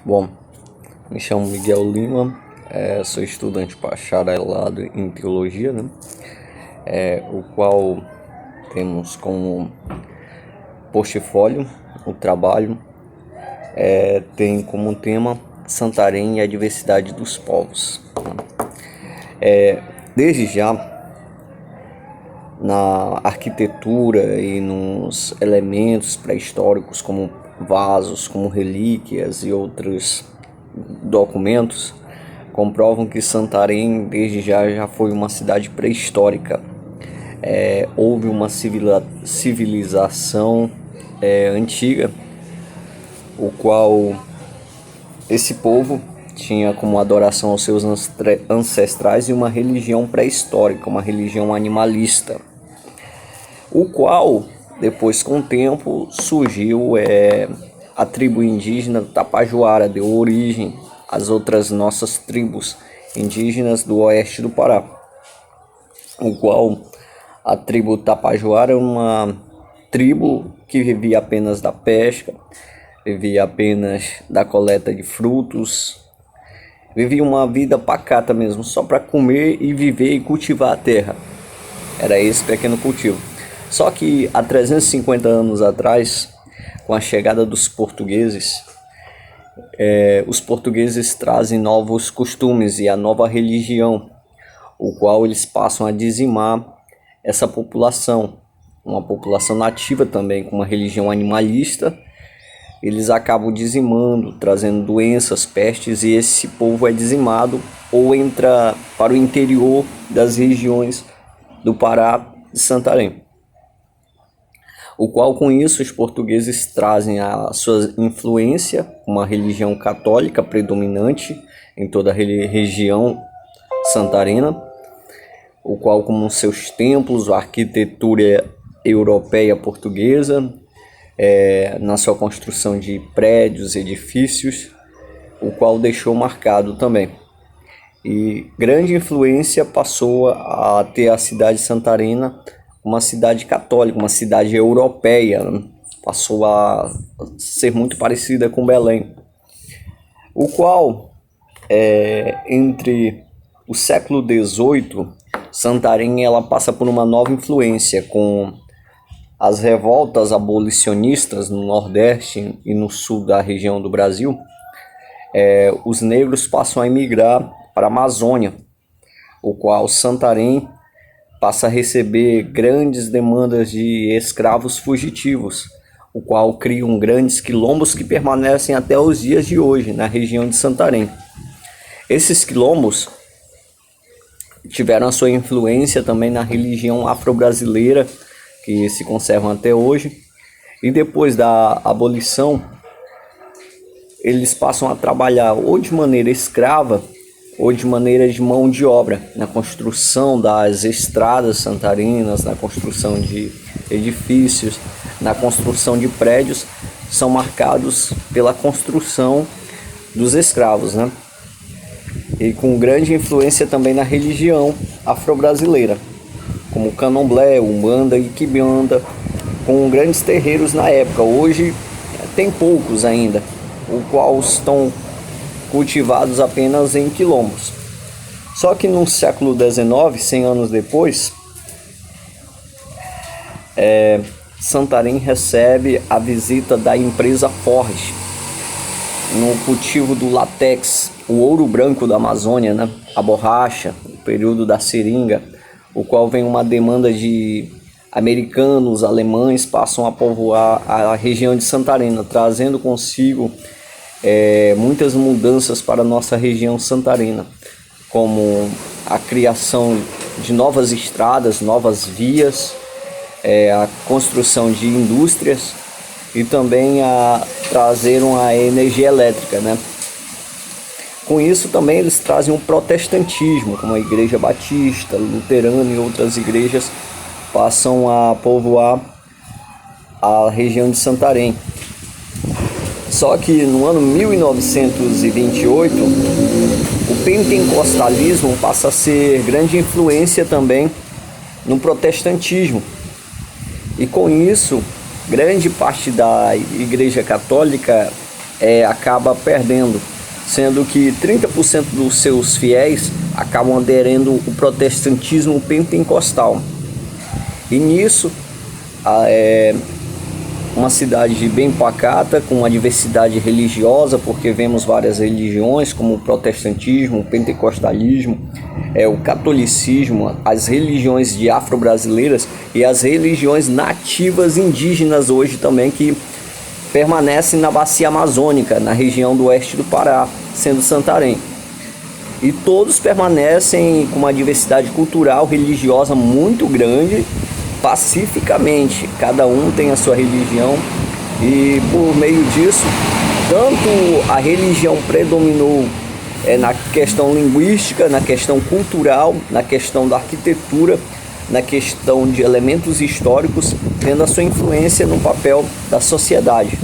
Bom, me chamo Miguel Lima, sou estudante bacharelado em teologia, né? O qual temos como portfólio o trabalho, tem como tema Santarém e a diversidade dos povos. Desde já, na arquitetura e nos elementos pré-históricos como vasos, como relíquias e outros documentos, comprovam que Santarém desde já foi uma cidade pré-histórica. Houve uma civilização antiga, o qual esse povo tinha como adoração aos seus ancestrais e uma religião pré-histórica, uma religião animalista, o qual depois, com o tempo, surgiu a tribo indígena Tapajoara, deu origem às outras nossas tribos indígenas do oeste do Pará, o qual a tribo Tapajoara é uma tribo que vivia apenas da pesca, vivia apenas da coleta de frutos, vivia uma vida pacata mesmo, só para comer e viver e cultivar a terra. Era esse pequeno cultivo. Só que há 350 anos atrás, com a chegada dos portugueses, os portugueses trazem novos costumes e a nova religião, o qual eles passam a dizimar essa população, uma população nativa também, com uma religião animalista. Eles acabam dizimando, trazendo doenças, pestes, e esse povo é dizimado ou entra para o interior das regiões do Pará e Santarém. O qual, com isso, os portugueses trazem a sua influência, uma religião católica predominante em toda a região santarena, o qual, com seus templos, a arquitetura europeia portuguesa, na sua construção de prédios, edifícios, o qual deixou marcado também. E grande influência passou a ter a cidade santarena, uma cidade católica, uma cidade europeia, né? Passou a ser muito parecida com Belém, o qual, entre o século XVIII, Santarém ela passa por uma nova influência, com as revoltas abolicionistas no Nordeste e no Sul da região do Brasil. Os negros passam a emigrar para a Amazônia, o qual Santarém passa a receber grandes demandas de escravos fugitivos, o qual criam grandes quilombos que permanecem até os dias de hoje na região de Santarém. Esses quilombos tiveram a sua influência também na religião afro-brasileira, que se conservam até hoje, e depois da abolição, eles passam a trabalhar ou de maneira escrava ou de maneira de mão de obra, na construção das estradas santarinas, na construção de edifícios, na construção de prédios, são marcados pela construção dos escravos, né? E com grande influência também na religião afro-brasileira, como Candomblé, Umbanda e Quimbanda, com grandes terreiros na época. Hoje tem poucos ainda, o qual estão cultivados apenas em quilombos. Só que no século XIX, 100 anos depois, Santarém recebe a visita da empresa Ford no cultivo do látex, o ouro branco da Amazônia, né? A borracha, o período da seringa, o qual vem uma demanda de americanos, alemães, passam a povoar a região de Santarém, trazendo consigo muitas mudanças para a nossa região santarena, como a criação de novas estradas, novas vias, a construção de indústrias e também trazeram a energia elétrica, né? Com isso também eles trazem um protestantismo, como a Igreja Batista, Luterana e outras igrejas passam a povoar a região de Santarém. Só que no ano 1928, o pentecostalismo passa a ser grande influência também no protestantismo. E com isso, grande parte da Igreja Católica acaba perdendo, sendo que 30% dos seus fiéis acabam aderindo ao protestantismo pentecostal. E nisso, uma cidade bem pacata, com uma diversidade religiosa, porque vemos várias religiões, como o protestantismo, o pentecostalismo, o catolicismo, as religiões de afro-brasileiras e as religiões nativas indígenas hoje também, que permanecem na bacia amazônica, na região do oeste do Pará, sendo Santarém. E todos permanecem com uma diversidade cultural, religiosa muito grande, pacificamente. Cada um tem a sua religião e por meio disso, tanto a religião predominou na questão linguística, na questão cultural, na questão da arquitetura, na questão de elementos históricos, tendo a sua influência no papel da sociedade.